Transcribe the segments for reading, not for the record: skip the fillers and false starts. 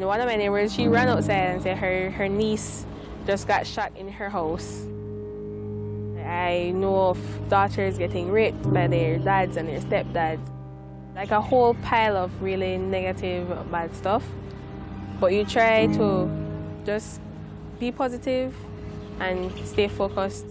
one of my neighbors, she ran outside and said her niece just got shot in her house. I know of daughters getting raped by their dads and their stepdads. Like a whole pile of really negative, bad stuff. But you try to just be positive and stay focused.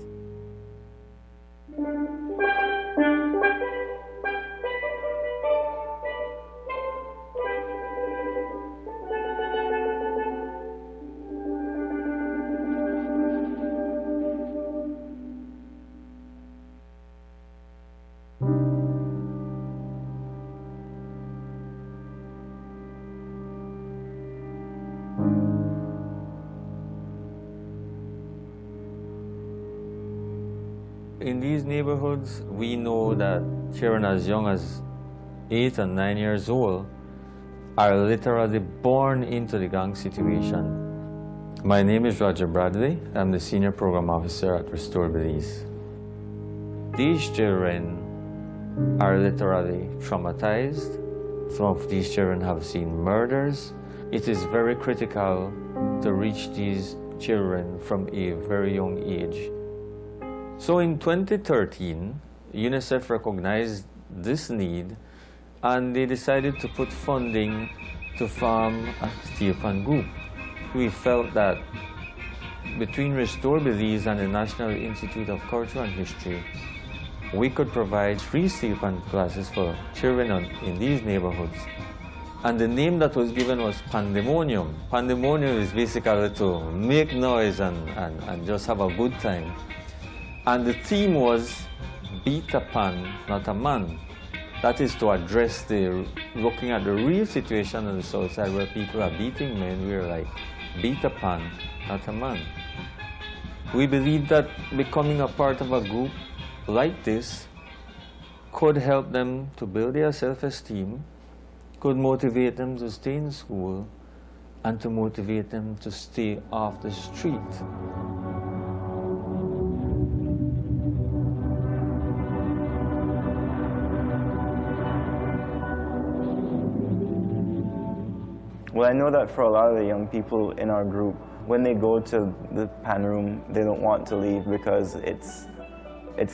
In these neighborhoods, we know that children as young as 8 and 9 years old are literally born into the gang situation. My name is Roger Bradley. I'm the Senior Program Officer at Restore Belize. These children are literally traumatized. Some of these children have seen murders. It is very critical to reach these children from a very young age. So in 2013, UNICEF recognized this need and they decided to put funding to form a steel pan group. We felt that between Restore Belize and the National Institute of Culture and History, we could provide free steel pan classes for children in these neighborhoods. And the name that was given was Pandemonium. Pandemonium is basically to make noise and just have a good time. And the theme was beat a pan, not a man. That is to address looking at the real situation on the south side where people are beating men. We're like, beat a pan, not a man. We believe that becoming a part of a group like this could help them to build their self-esteem, could motivate them to stay in school, and to motivate them to stay off the street. Well, I know that for a lot of the young people in our group, when they go to the pan room, they don't want to leave because it's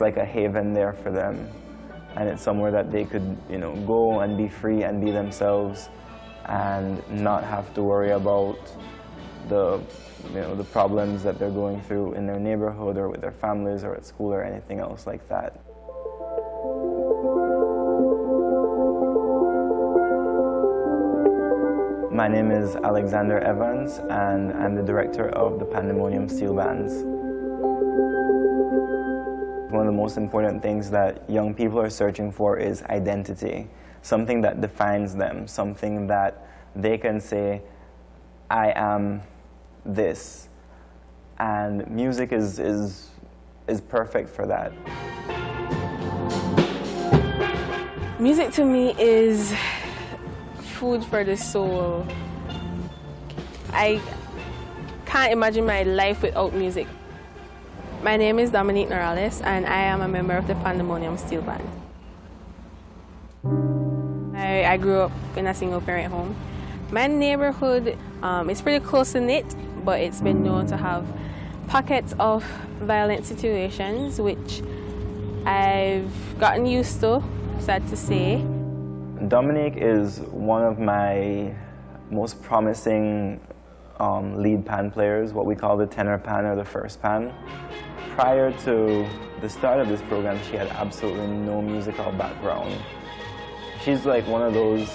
like a haven there for them. And it's somewhere that they could, go and be free and be themselves and not have to worry about the problems that they're going through in their neighborhood or with their families or at school or anything else like that. My name is Alexander Evans, and I'm the director of the Pandemonium Steel Bands. One of the most important things that young people are searching for is identity, something that defines them, something that they can say, I am this. And music is perfect for that. Music to me is food for the soul. I can't imagine my life without music. My name is Dominique Norales and I am a member of the Pandemonium Steel Band. I grew up in a single parent home. My neighborhood is pretty close knit, but it's been known to have pockets of violent situations, which I've gotten used to, sad to say. Dominique is one of my most promising lead pan players, what we call the tenor pan or the first pan. Prior to the start of this program, she had absolutely no musical background. She's like one of those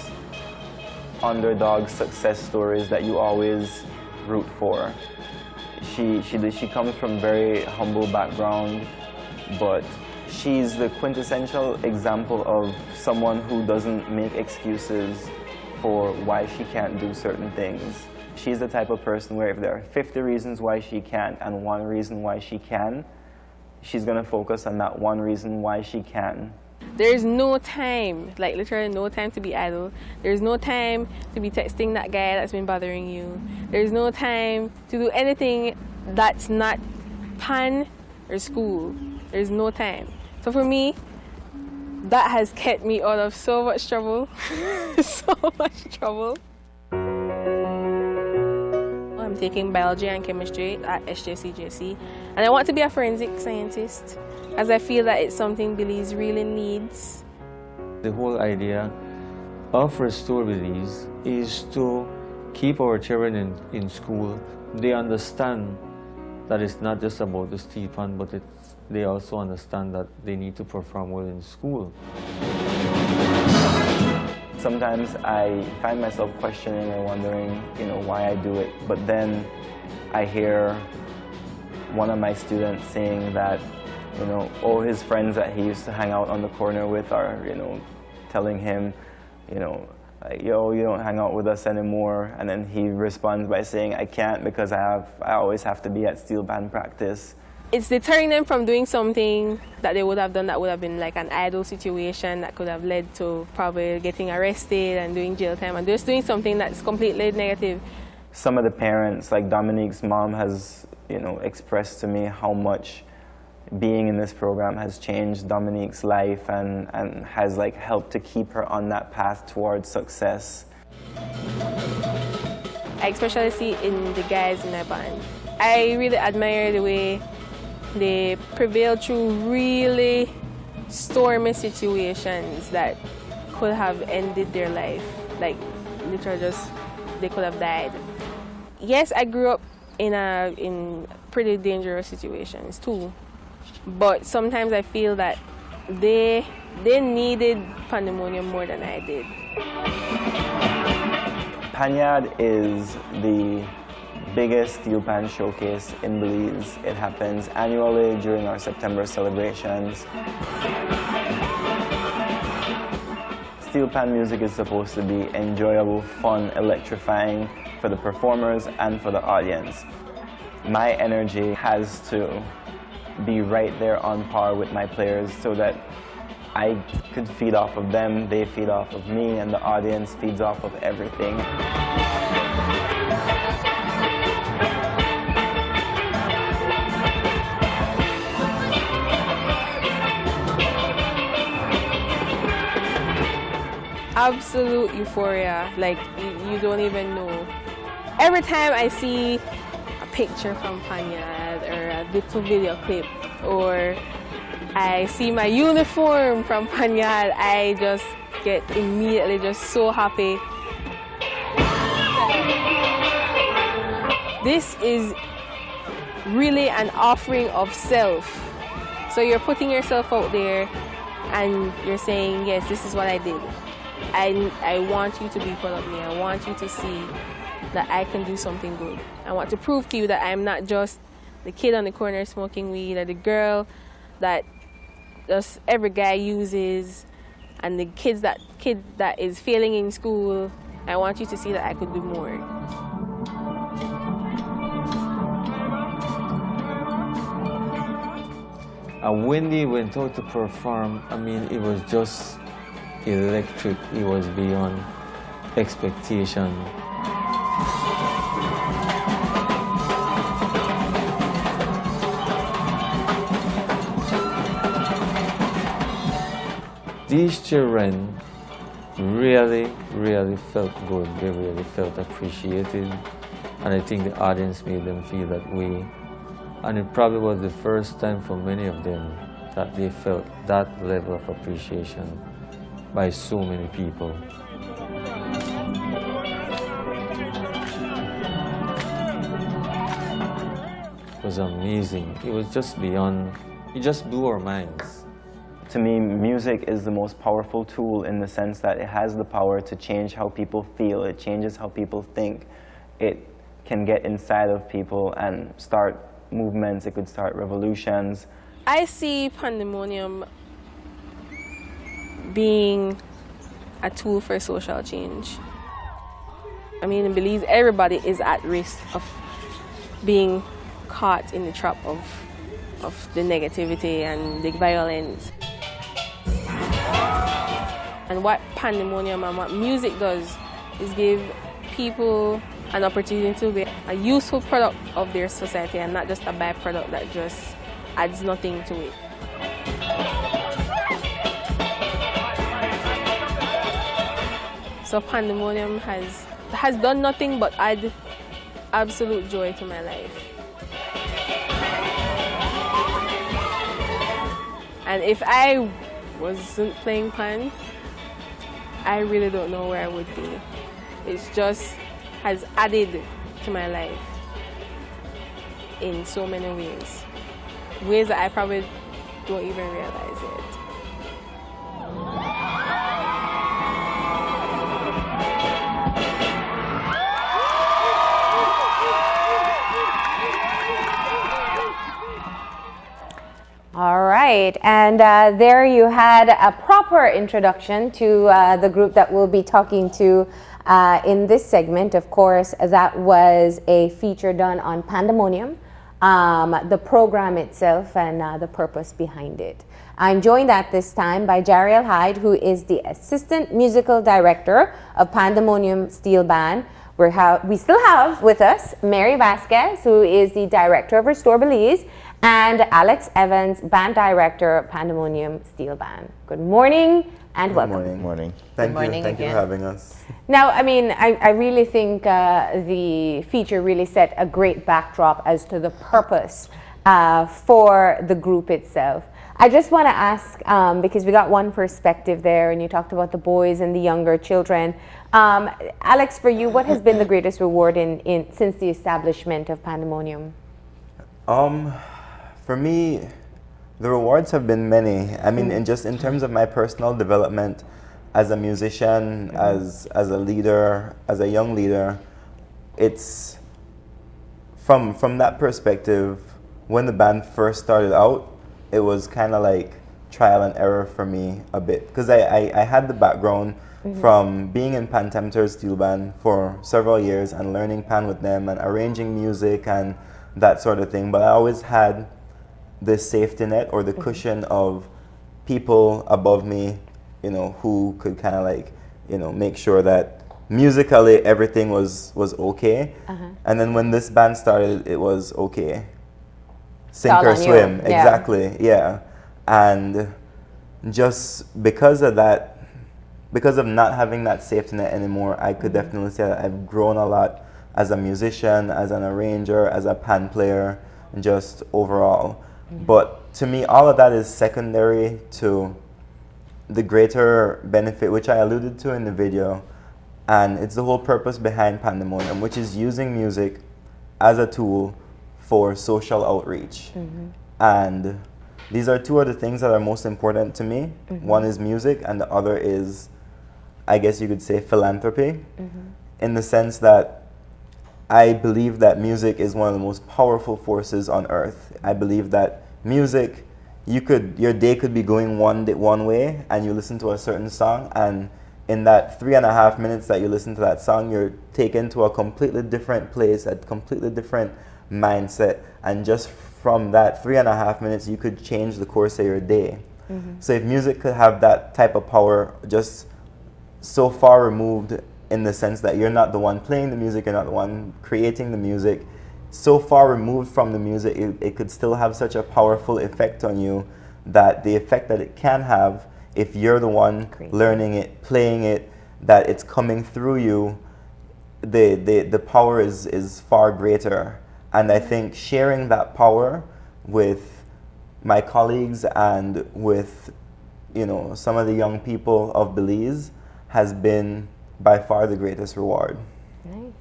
underdog success stories that you always root for. She comes from a very humble background, but she's the quintessential example of someone who doesn't make excuses for why she can't do certain things. She's the type of person where if there are 50 reasons why she can't and one reason why she can, she's going to focus on that one reason why she can. There's no time, like literally no time to be idle. There's no time to be texting that guy that's been bothering you. There's no time to do anything that's not pan or school. There's no time. So for me, that has kept me out of so much trouble, so much trouble. I'm taking biology and chemistry at SJCJC, and I want to be a forensic scientist, as I feel that it's something Belize really needs. The whole idea of Restore Belize is to keep our children in school. They understand that it's not just about the steel pan, but they also understand that they need to perform well in school. Sometimes I find myself questioning and wondering, why I do it. But then I hear one of my students saying that, all his friends that he used to hang out on the corner with are, telling him, like, yo, you don't hang out with us anymore. And then he responds by saying, I can't because I always have to be at steel band practice. It's deterring them from doing something that they would have done that would have been like an idle situation that could have led to probably getting arrested and doing jail time, and just doing something that's completely negative. Some of the parents, like Dominique's mom, has expressed to me how much being in this program has changed Dominique's life and has helped to keep her on that path towards success. I especially see it in the guys in my band. I really admire the way they prevail through really stormy situations that could have ended their life. Like, literally they could have died. Yes, I grew up in pretty dangerous situations too. But sometimes I feel that they needed Pandemonium more than I did. Panyard is the biggest steel pan showcase in Belize. It happens annually during our September celebrations. Steel pan music is supposed to be enjoyable, fun, electrifying for the performers and for the audience. My energy has to be right there on par with my players so that I could feed off of them, they feed off of me, and the audience feeds off of everything. Absolute euphoria, like you don't even know. Every time I see a picture from Panyard or a little video clip, or I see my uniform from Panyard, I just get immediately just so happy. This is really an offering of self. So you're putting yourself out there and you're saying, yes, this is what I did. I want you to be proud of me. I want you to see that I can do something good. I want to prove to you that I'm not just the kid on the corner smoking weed, or the girl that just every guy uses, and the kid that is failing in school. I want you to see that I could do more. And when they went out to perform, I mean, it was just electric. It was beyond expectation. These children really, really felt good. They really felt appreciated. And I think the audience made them feel that way. And it probably was the first time for many of them that they felt that level of appreciation by so many people. It was amazing. It was just beyond, it just blew our minds. To me, music is the most powerful tool in the sense that it has the power to change how people feel. It changes how people think. It can get inside of people and start movements. It could start revolutions. I see Pandemonium being a tool for social change. I mean, in Belize, everybody is at risk of being caught in the trap of the negativity and the violence. And what Pandemonium and what music does is give people an opportunity to be a useful product of their society and not just a byproduct that just adds nothing to it. So Pandemonium has done nothing but add absolute joy to my life. And if I wasn't playing pan, I really don't know where I would be. It's just has added to my life in so many ways. Ways that I probably don't even realize it. All right, and there you had a proper introduction to the group that we'll be talking to in this segment. Of course, that was a feature done on Pandemonium, the program itself and the purpose behind it. I'm joined at this time by Jariel Hyde, who is the Assistant Musical Director of Pandemonium Steel Band. We still have with us Mary Vasquez, who is the Director of Restore Belize, and Alex Evans, Band Director of Pandemonium Steel Band. Good morning and welcome. Good morning. Thank you for having us. Now, I mean, I really think the feature really set a great backdrop as to the purpose for the group itself. I just want to ask, because we got one perspective there, and you talked about the boys and the younger children. Alex, for you, what has been the greatest reward since the establishment of Pandemonium? For me, the rewards have been many. I mean, in terms of my personal development as a musician, as a leader, as a young leader, it's from that perspective. When the band first started out, it was kind of like trial and error for me a bit, because I had the background from being in Pan Tempter's Steel Band for several years and learning pan with them and arranging music and that sort of thing. But I always had this safety net or the cushion of people above me, you know, who could kind of like, you know, make sure that musically everything was okay. And then when this band started, it was okay. Sink or swim, exactly, yeah. And just because of that, because of not having that safety net anymore, I could definitely say that I've grown a lot as a musician, as an arranger, as a pan player, just overall. But to me, all of that is secondary to the greater benefit, which I alluded to in the video. And it's the whole purpose behind Pandemonium, which is using music as a tool for social outreach. And these are two of the things that are most important to me. One is music, and the other is, I guess you could say, philanthropy, in the sense that I believe that music is one of the most powerful forces on earth. I believe that music, your day could be going one way, and you listen to a certain song, and in that 3.5 minutes that you listen to that song, you're taken to a completely different place, a completely different mindset, and just from that 3.5 minutes, you could change the course of your day. So if music could have that type of power, just so far removed in the sense that you're not the one playing the music, you're not the one creating the music, so far removed from the music, it could still have such a powerful effect on you, that the effect that it can have, if you're the one learning it, playing it, that it's coming through you, the power is far greater. And I think sharing that power with my colleagues and with, you know, some of the young people of Belize has been by far the greatest reward. Nice.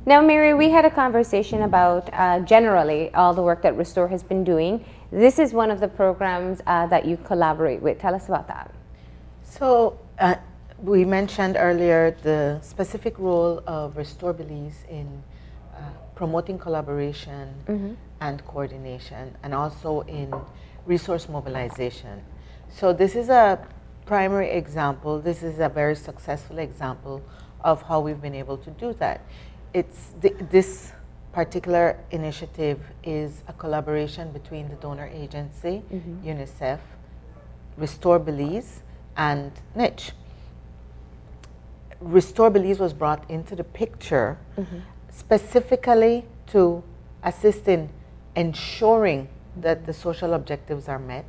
Now, Mary, we had a conversation about generally all the work that Restore has been doing. This is one of the programs that you collaborate with. Tell us about that. So we mentioned earlier the specific role of Restore Belize in promoting collaboration and coordination, and also in resource mobilization. So this is a primary example. This is a very successful example of how we've been able to do that. This particular initiative is a collaboration between the donor agency, UNICEF, Restore Belize, and Niche. Restore Belize was brought into the picture specifically to assist in ensuring that the social objectives are met.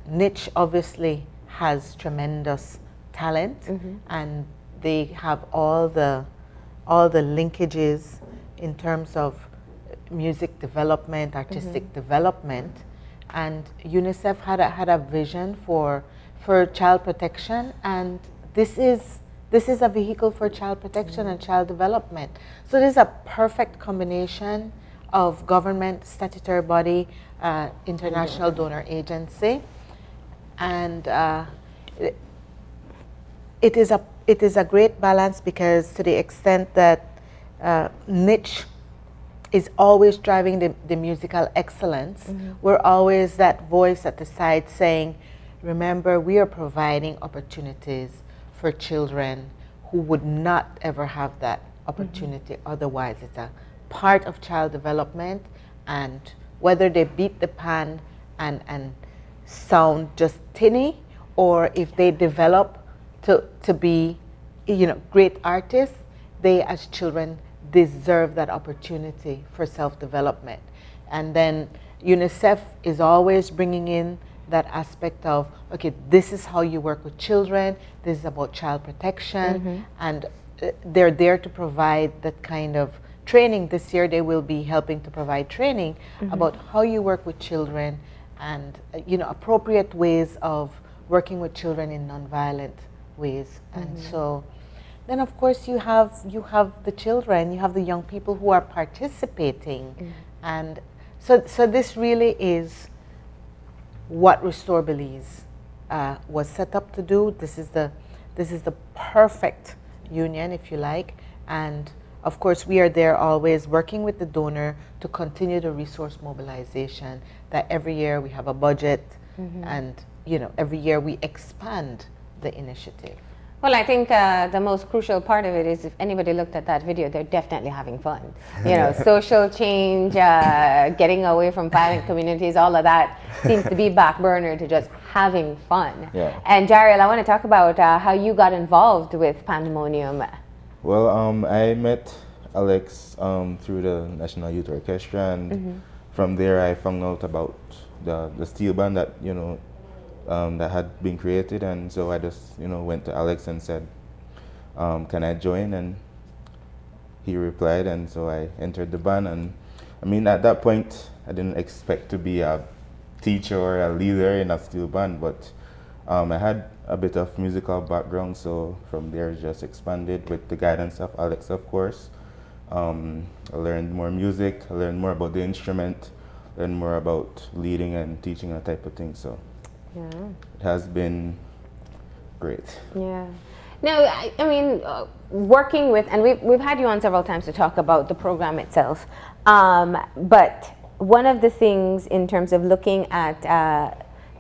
Niche obviously has tremendous talent, and they have all the linkages in terms of music development, artistic development, and UNICEF had a vision for child protection, and this is a vehicle for child protection and child development. So this is a perfect combination of government, statutory body, international donor agency, and it is a great balance, because to the extent that niche is always driving the musical excellence, we're always that voice at the side saying, remember, we are providing opportunities for children who would not ever have that opportunity otherwise. It's a part of child development, and whether they beat the pan and sound just tinny, or if they develop to be, great artists, they as children deserve that opportunity for self-development. And then UNICEF is always bringing in that aspect of, okay, this is how you work with children, this is about child protection, and they're there to provide that kind of training. This year they will be helping to provide training about how you work with children, and appropriate ways of working with children in nonviolent ways. And so then of course you have the children, you have the young people who are participating, and so this really is what Restore Belize was set up to do. This is the perfect union, if you like, and of course we are there always working with the donor to continue the resource mobilization, that every year we have a budget, and every year we expand the initiative. Well, I think the most crucial part of it is, if anybody looked at that video, they're definitely having fun. Social change, getting away from violent communities, all of that seems to be back burner to just having fun. Yeah. And Jariel, I want to talk about how you got involved with Pandemonium. Well, I met Alex through the National Youth Orchestra, and from there I found out about the steel band that that had been created, and so I just went to Alex and said, can I join? And he replied, and so I entered the band. And I mean, at that point I didn't expect to be a teacher or a leader in a steel band, but I had a bit of musical background, so from there it just expanded with the guidance of Alex, of course. I learned more music, I learned more about the instrument, learned more about leading and teaching, that type of thing. So it has been great. Yeah. Now, I mean, working with, and we've had you on several times to talk about the program itself, but one of the things in terms of looking at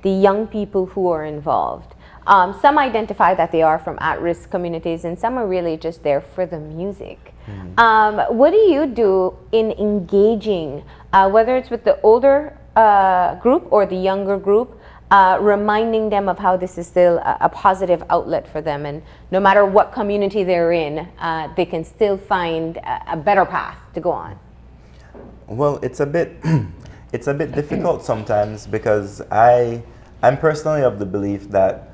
the young people who are involved, some identify that they are from at-risk communities, and some are really just there for the music. What do you do in engaging, whether it's with the older group or the younger group, reminding them of how this is still a positive outlet for them, and no matter what community they're in, they can still find a better path to go on? Well, it's a bit difficult sometimes, because I'm personally of the belief that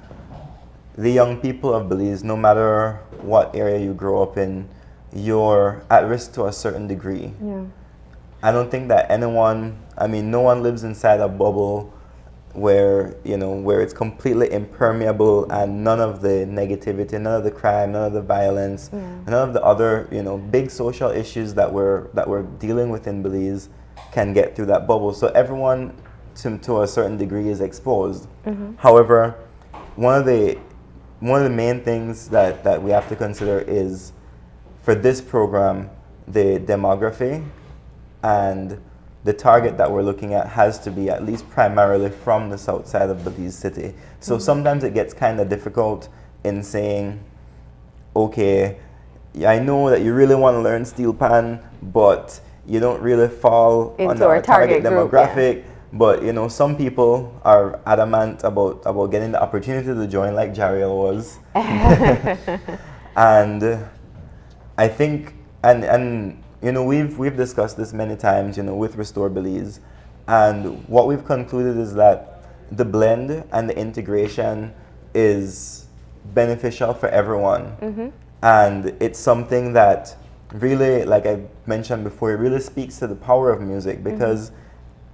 the young people of Belize, no matter what area you grow up in, you're at risk to a certain degree. Yeah. I don't think that no one lives inside a bubble where it's completely impermeable, and none of the negativity, none of the crime, none of the violence, none of the other big social issues that we're dealing with in Belize can get through that bubble. So everyone to a certain degree is exposed. However, one of the main things that we have to consider is, for this program, the demography and the target that we're looking at has to be at least primarily from the south side of Belize City. So sometimes it gets kind of difficult in saying, okay, I know that you really want to learn steel pan, but you don't really fall under our target demographic. Yeah. But some people are adamant about getting the opportunity to join, like Jariel was. And I think, and we've discussed this many times, with Restore Belize, and what we've concluded is that the blend and the integration is beneficial for everyone, and it's something that really, like I mentioned before, it really speaks to the power of music, because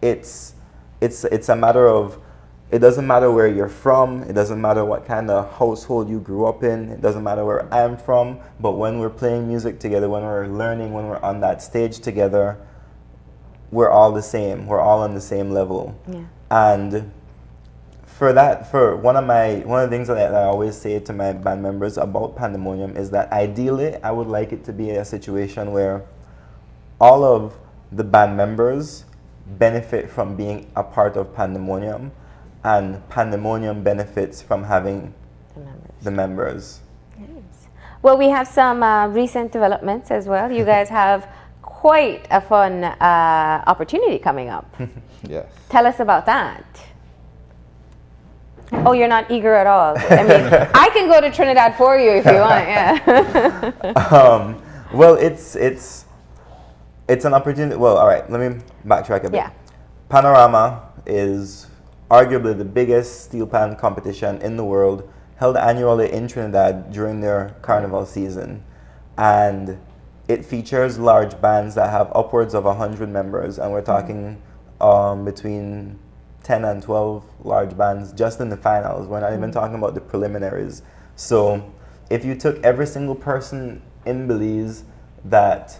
it's a matter of, it doesn't matter where you're from, it doesn't matter what kind of household you grew up in, it doesn't matter where I'm from, but when we're playing music together, when we're learning, when we're on that stage together, we're all the same. We're all on the same level. Yeah. And for that, for one of the things that I always say to my band members about Pandemonium is that ideally I would like it to be a situation where all of the band members benefit from being a part of Pandemonium, and Pandemonium benefits from having the members. Nice. Well, we have some recent developments as well. You guys have quite a fun opportunity coming up. Yes. Tell us about that. Oh, you're not eager at all. I mean, I can go to Trinidad for you if you want. Yeah. Well, it's an opportunity. Well, all right. Let me backtrack a bit. Yeah. Panorama is arguably the biggest steel pan competition in the world, held annually in Trinidad during their carnival season, and it features large bands that have upwards of 100 members, and we're talking between 10 and 12 large bands just in the finals. We're not even talking about the preliminaries. So if you took every single person in Belize that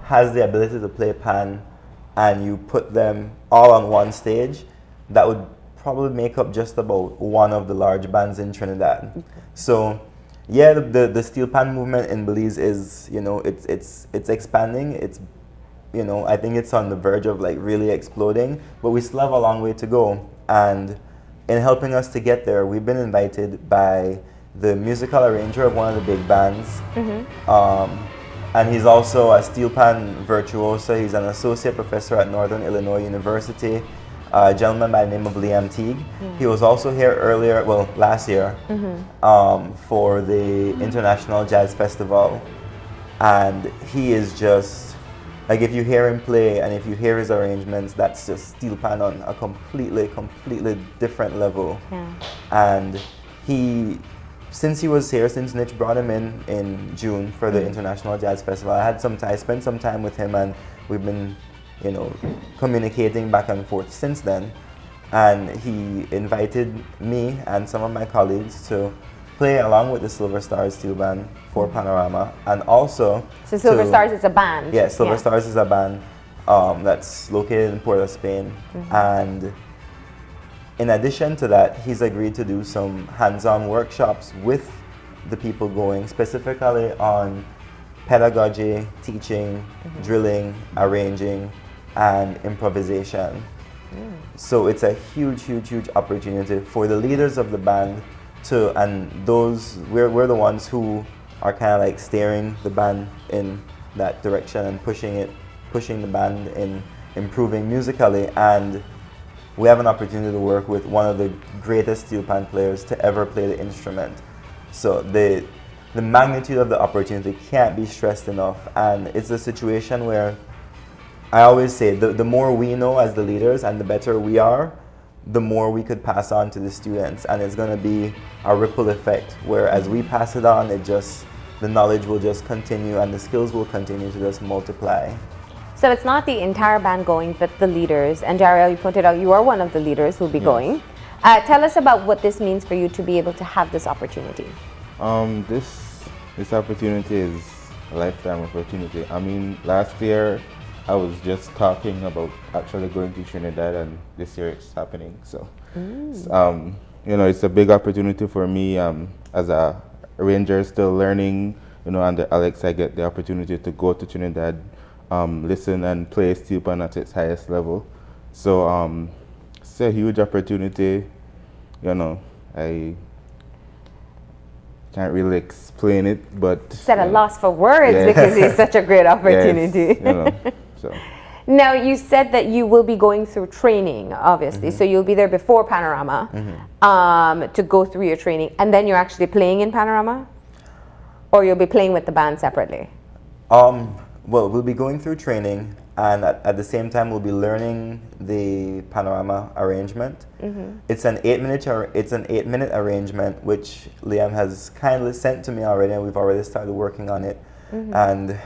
has the ability to play pan and you put them all on one stage, that would probably make up just about one of the large bands in Trinidad. So yeah, the steel pan movement in Belize is, it's expanding. It's, I think it's on the verge of like really exploding, but we still have a long way to go. And in helping us to get there, we've been invited by the musical arranger of one of the big bands. And he's also a steel pan virtuoso. He's an associate professor at Northern Illinois University, a gentleman by the name of Liam Teague. He was also here last year, for the International Jazz Festival. And he is just, like, if you hear him play and if you hear his arrangements, that's just steel pan on a completely different level. And since he was here, since Nitch brought him in June for the International Jazz Festival, I spent some time with him, and we've been, communicating back and forth since then. And he invited me and some of my colleagues to play along with the Silver Stars Steel Band for Panorama, and also So Silver Stars is a band. Yeah, Silver Stars is a band that's located in Port of Spain. And in addition to that, he's agreed to do some hands-on workshops with the people going, specifically on pedagogy, teaching, drilling, arranging, and improvisation. So it's a huge opportunity for the leaders of the band and those, we're the ones who are kind of like steering the band in that direction and pushing the band in improving musically. And we have an opportunity to work with one of the greatest steel pan players to ever play the instrument. So the magnitude of the opportunity can't be stressed enough. And it's a situation where I always say the more we know as the leaders and the better we are, the more we could pass on to the students. And it's going to be a ripple effect where as we pass it on, the knowledge will just continue and the skills will continue to just multiply. So it's not the entire band going, but the leaders. And Jariel, you pointed out you are one of the leaders who'll be going. Tell us about what this means for you to be able to have this opportunity. This opportunity is a lifetime opportunity. I mean, last year I was just talking about actually going to Trinidad, and this year it's happening. So, it's a big opportunity for me as a arranger, still learning. Under Alex, I get the opportunity to go to Trinidad, listen and play steel pan at its highest level. So it's a huge opportunity. I can't really explain it, but It's at a loss for words because it's such a great opportunity. So. Now, you said that you will be going through training, obviously. So you'll be there before Panorama to go through your training, and then you're actually playing in Panorama, or you'll be playing with the band separately. Well, we'll be going through training, and at the same time, we'll be learning the Panorama arrangement. It's an 8-minute arrangement, which Liam has kindly sent to me already, and we've already started working on it. And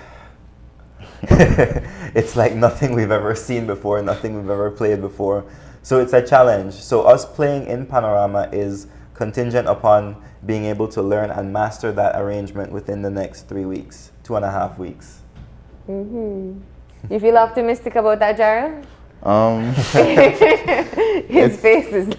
it's like nothing we've ever seen before, nothing we've ever played before. So it's a challenge. So us playing in Panorama is contingent upon being able to learn and master that arrangement within the next 3 weeks, 2.5 weeks. You feel optimistic about that, Jarrell? His face is.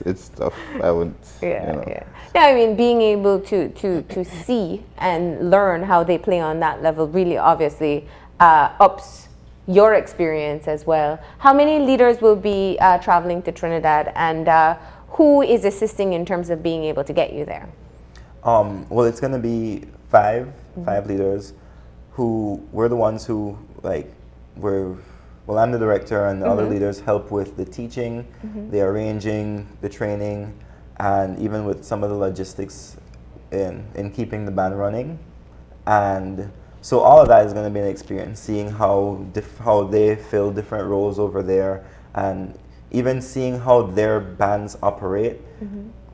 It's tough. I wouldn't. Yeah. I mean, being able to see and learn how they play on that level really obviously ups your experience as well. How many leaders will be traveling to Trinidad, and who is assisting in terms of being able to get you there? Well, it's going to be five leaders who we're the ones who well, I'm the director, and the other leaders help with the teaching, the arranging, the training, and even with some of the logistics in keeping the band running. And so all of that is going to be an experience, seeing how they fill different roles over there, and even seeing how their bands operate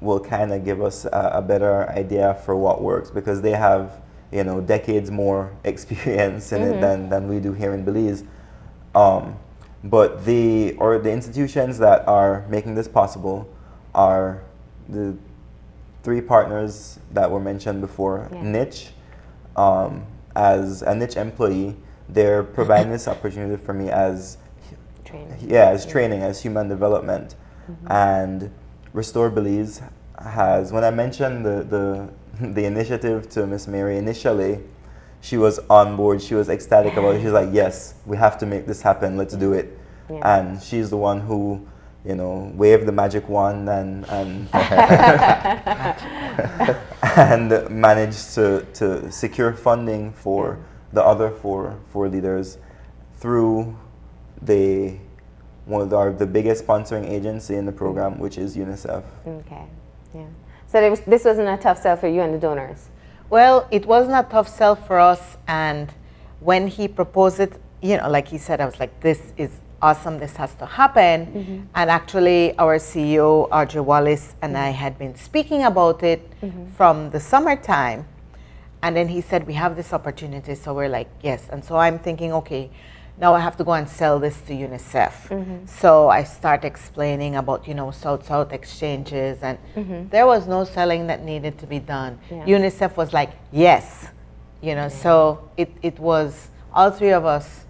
will kind of give us a better idea for what works, because they have, decades more experience in it than we do here in Belize. But the institutions that are making this possible are the 3 partners that were mentioned before. Niche, as a Niche employee, they're providing this opportunity for me as training, as human development. And Restore Belize has, when I mentioned the initiative to Miss Mary initially, she was on board. She was ecstatic about it. She's like, yes, we have to make this happen. Let's do it. And she's the one who, waved the magic wand and and managed to secure funding for the other four leaders through one of the biggest sponsoring agency in the program, which is UNICEF. Okay, yeah. So this wasn't a tough sell for you and the donors? Well, it wasn't a tough sell for us, and when he proposed it, like he said, I was like, this is awesome, this has to happen. And actually our CEO, Audrey Wallace, and I had been speaking about it from the summertime, and then he said, we have this opportunity, so we're like, yes. And so I'm thinking, okay, now I have to go and sell this to UNICEF. So I start explaining about, South-South exchanges, and there was no selling that needed to be done. UNICEF was like, yes, so it was, all 3 of us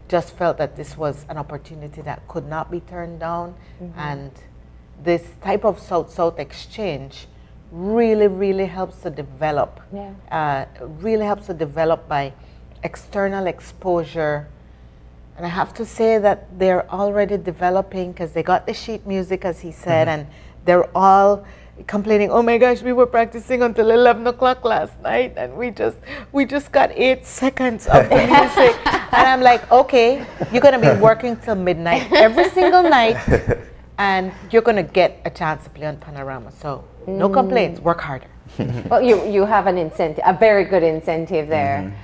just felt that this was an opportunity that could not be turned down. And this type of South-South exchange really, really helps to develop, by external exposure. And I have to say that they're already developing, because they got the sheet music, as he said, and they're all complaining, oh my gosh, we were practicing until 11 o'clock last night, and we just got 8 seconds of the music. And I'm like, okay, you're going to be working till midnight every single night, and you're going to get a chance to play on Panorama. So no complaints, work harder. Well, you have an incentive, a very good incentive there.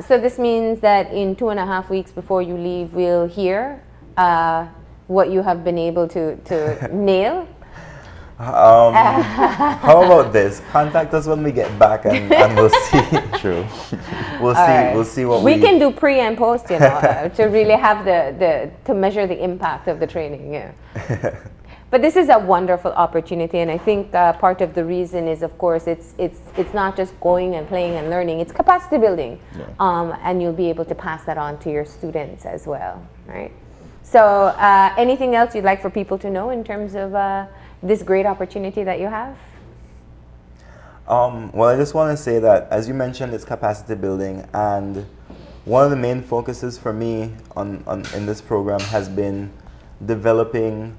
So this means that in 2.5 weeks before you leave, we'll hear what you have been able to nail. How about this? Contact us when we get back, and we'll see. True. We'll see what we can do pre and post, to really have to measure the impact of the training. Yeah. But this is a wonderful opportunity, and I think part of the reason is, of course, it's not just going and playing and learning; it's capacity building, and you'll be able to pass that on to your students as well, right? So, anything else you'd like for people to know in terms of this great opportunity that you have? Well, I just want to say that, as you mentioned, it's capacity building, and one of the main focuses for me in this program has been developing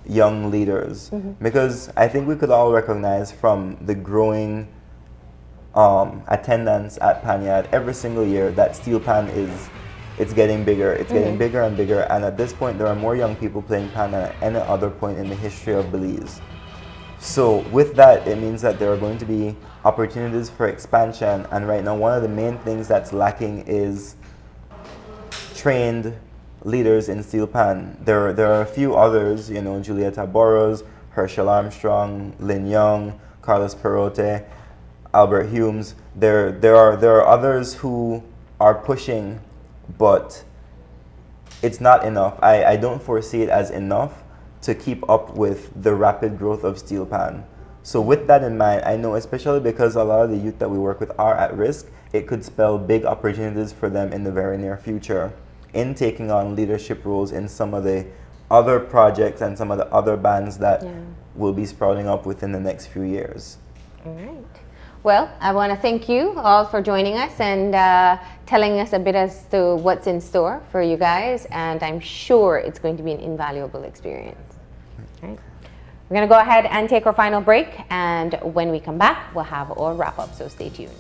young leaders, because I think we could all recognize from the growing attendance at Panyard every single year that steel pan it's getting bigger. It's getting bigger and bigger, and at this point there are more young people playing pan than at any other point in the history of Belize. So with that, it means that there are going to be opportunities for expansion, and right now one of the main things that's lacking is trained leaders in steel pan. There are a few others, Julieta Burrows, Herschel Armstrong, Lin Young, Carlos Perote, Albert Humes. There are others who are pushing, but it's not enough. I don't foresee it as enough to keep up with the rapid growth of steel pan. So with that in mind, I know especially because a lot of the youth that we work with are at risk, it could spell big opportunities for them in the very near future in taking on leadership roles in some of the other projects and some of the other bands that will be sprouting up within the next few years. All right. Well, I want to thank you all for joining us and telling us a bit as to what's in store for you guys, and I'm sure it's going to be an invaluable experience. All right. We're going to go ahead and take our final break, and when we come back, we'll have our wrap-up, so stay tuned.